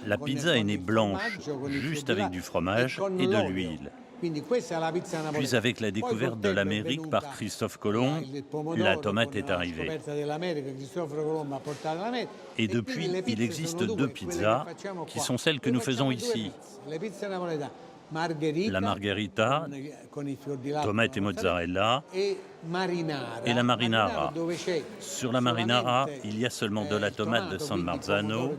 La pizza est née blanche, juste avec du fromage et de l'huile. Puis avec la découverte de l'Amérique par Christophe Colomb, la tomate est arrivée. Et depuis, il existe deux pizzas qui sont celles que nous faisons ici. La margherita, tomate et mozzarella, et la marinara. Sur la marinara, il y a seulement de la tomate de San Marzano,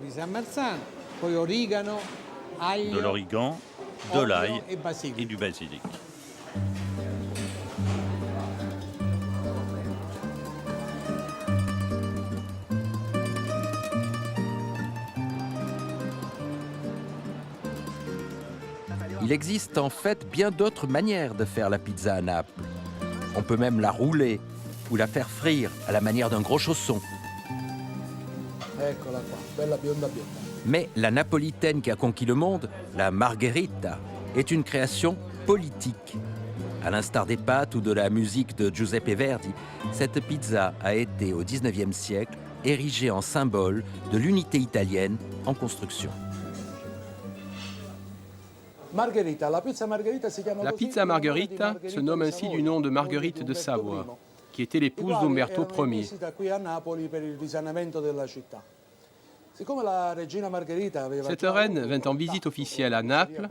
de l'origan, de l'ail et du basilic. Il existe en fait bien d'autres manières de faire la pizza à Naples. On peut même la rouler ou la faire frire à la manière d'un gros chausson. Mais la napolitaine qui a conquis le monde, la margherita, est une création politique. À l'instar des pâtes ou de la musique de Giuseppe Verdi, cette pizza a été au XIXe siècle érigée en symbole de l'unité italienne en construction. La pizza margherita se nomme ainsi du nom de Marguerite de Savoie, qui était l'épouse d'Umberto Ier. Cette reine vint en visite officielle à Naples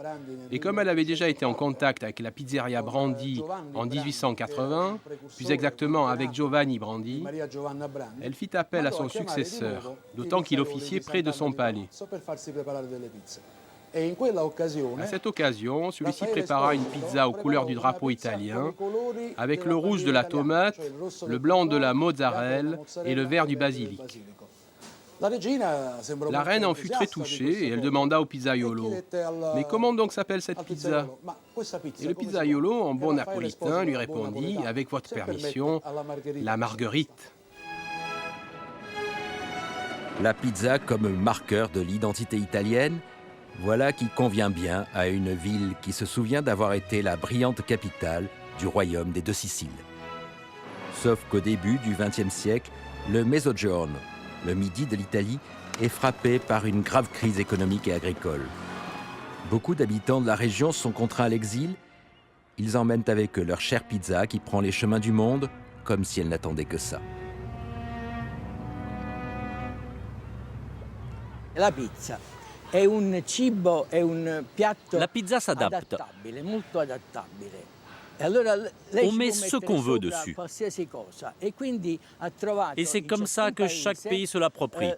et comme elle avait déjà été en contact avec la pizzeria Brandi en 1880, plus exactement avec Giovanni Brandi, elle fit appel à son successeur, d'autant qu'il officiait près de son palais. À cette occasion, celui-ci prépara une pizza aux couleurs du drapeau italien, avec le rouge de la tomate, le blanc de la mozzarella et le vert du basilic. La reine en fut très touchée et elle demanda au pizzaiolo « Mais comment donc s'appelle cette pizza ?» Et le pizzaiolo, en bon napolitain, lui répondit « Avec votre permission, la marguerite ». La pizza comme marqueur de l'identité italienne, voilà qui convient bien à une ville qui se souvient d'avoir été la brillante capitale du royaume des deux Siciles. Sauf qu'au début du XXe siècle, le Mezzogiorno, le midi de l'Italie, est frappé par une grave crise économique et agricole. Beaucoup d'habitants de la région sont contraints à l'exil. Ils emmènent avec eux leur chère pizza qui prend les chemins du monde comme si elle n'attendait que ça. La pizza. La pizza s'adapte. On met ce qu'on veut dessus. Et c'est comme ça que chaque pays se l'approprie.